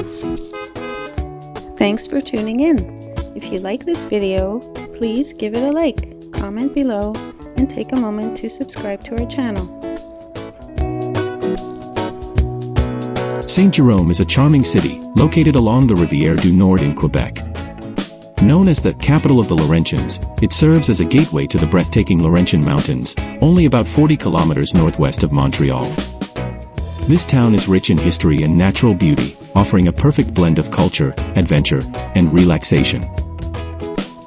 friends. Thanks for tuning in. If you like this video, please give it a like, comment below, and take a moment to subscribe to our channel. Saint-Jérôme is a charming city, located along the Rivière du Nord in Quebec. Known as the capital of the Laurentians, it serves as a gateway to the breathtaking Laurentian Mountains, only about 40 kilometers northwest of Montreal. This town is rich in history and natural beauty, offering a perfect blend of culture, adventure, and relaxation.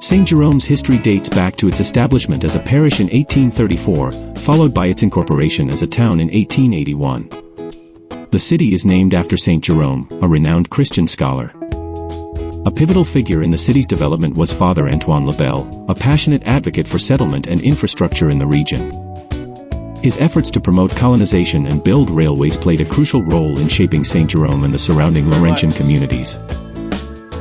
Saint-Jérôme's history dates back to its establishment as a parish in 1834, followed by its incorporation as a town in 1881. The city is named after Saint Jerome, a renowned Christian scholar. A pivotal figure in the city's development was Father Antoine Lebel, a passionate advocate for settlement and infrastructure in the region. His efforts to promote colonization and build railways played a crucial role in shaping Saint-Jérôme and the surrounding Laurentian communities.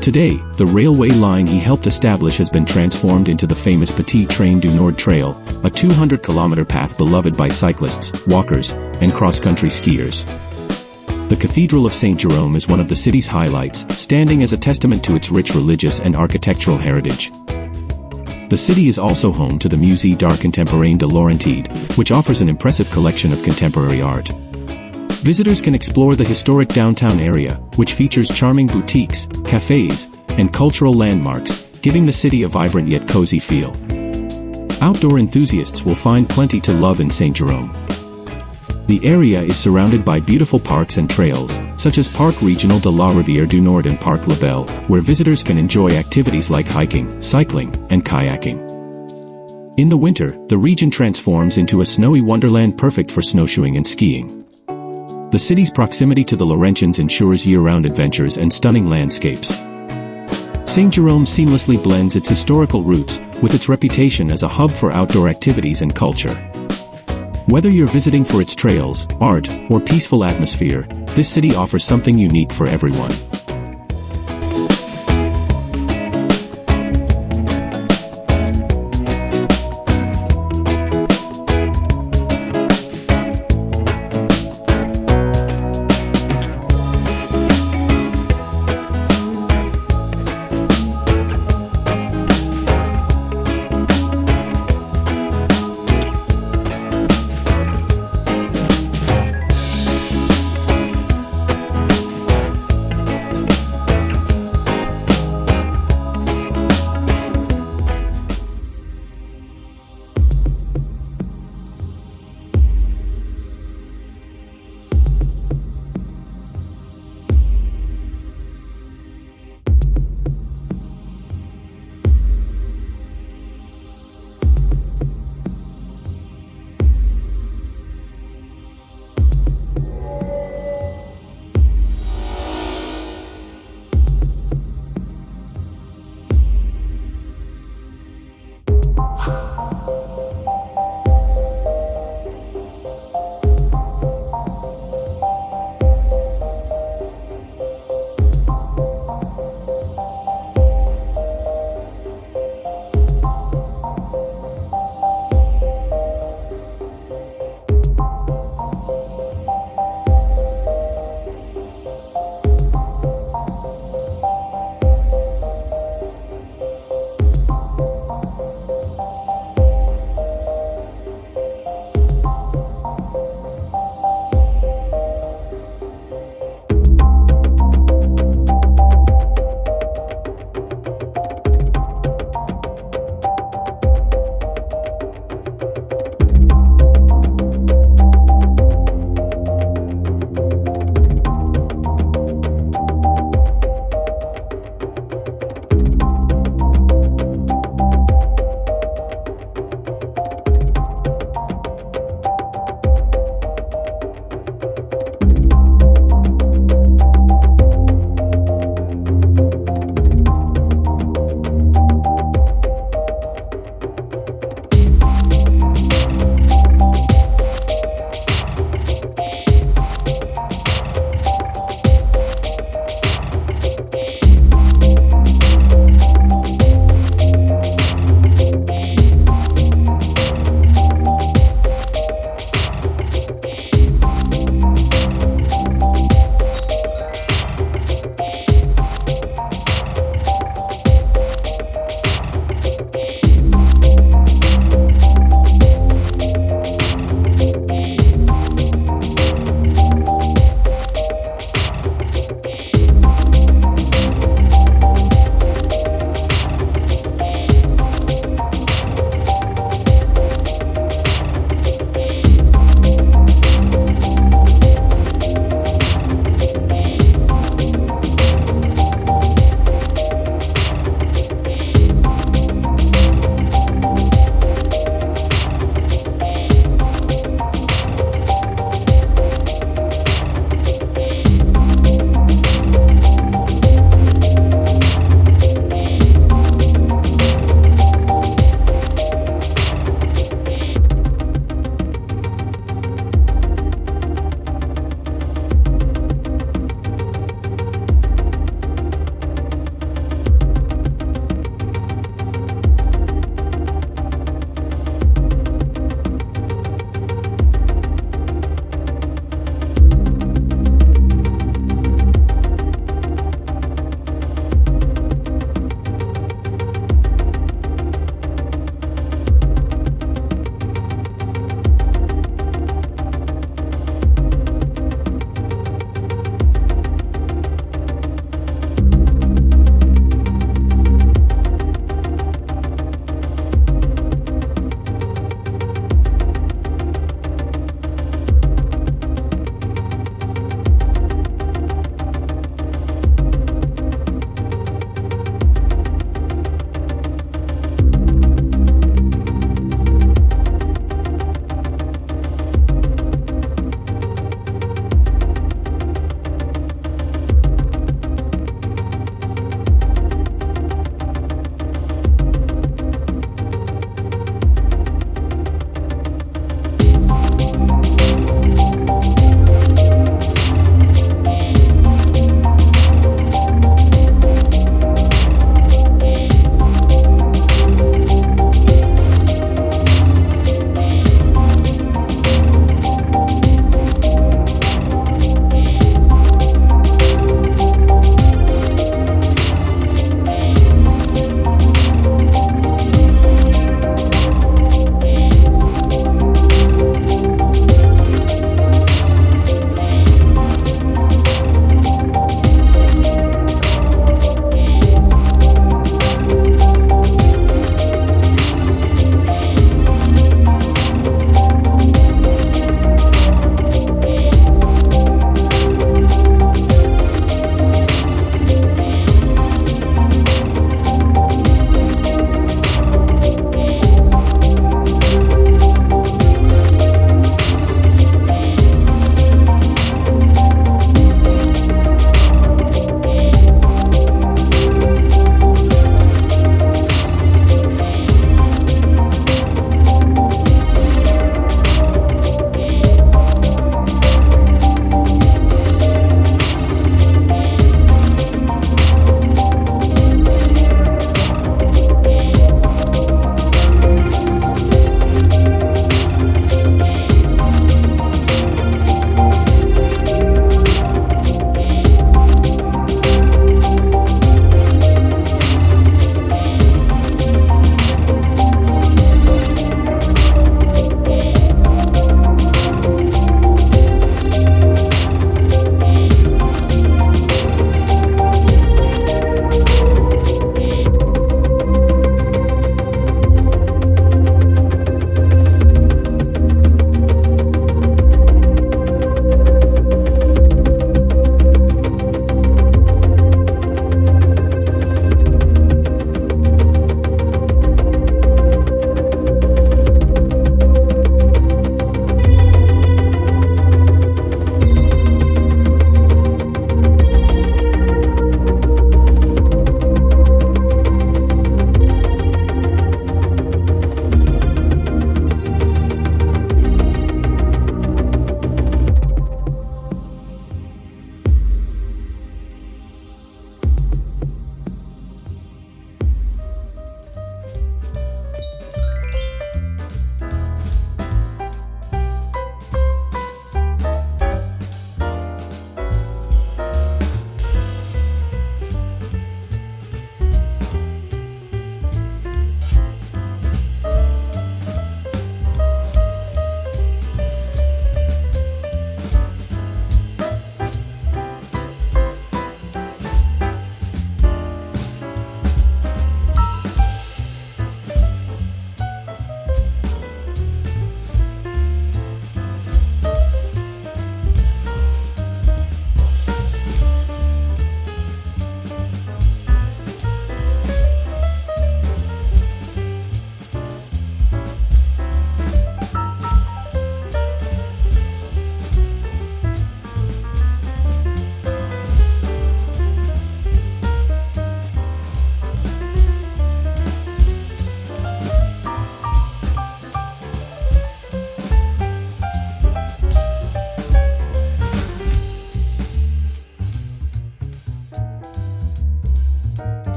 Today, the railway line he helped establish has been transformed into the famous Petit Train du Nord Trail, a 200-kilometer path beloved by cyclists, walkers, and cross-country skiers. The Cathedral of Saint-Jérôme is one of the city's highlights, standing as a testament to its rich religious and architectural heritage. The city is also home to the Musée d'Art Contemporain de Laurentide, which offers an impressive collection of contemporary art. Visitors can explore the historic downtown area, which features charming boutiques, cafes, and cultural landmarks, giving the city a vibrant yet cozy feel. Outdoor enthusiasts will find plenty to love in Saint-Jérôme. The area is surrounded by beautiful parks and trails, such as Parc Regional de la Rivière du Nord and Parc Lebel, where visitors can enjoy activities like hiking, cycling, and kayaking. In the winter, the region transforms into a snowy wonderland perfect for snowshoeing and skiing. The city's proximity to the Laurentians ensures year-round adventures and stunning landscapes. Saint-Jérôme seamlessly blends its historical roots with its reputation as a hub for outdoor activities and culture. Whether you're visiting for its trails, art, or peaceful atmosphere, this city offers something unique for everyone.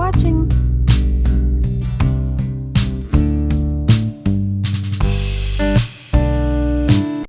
watching!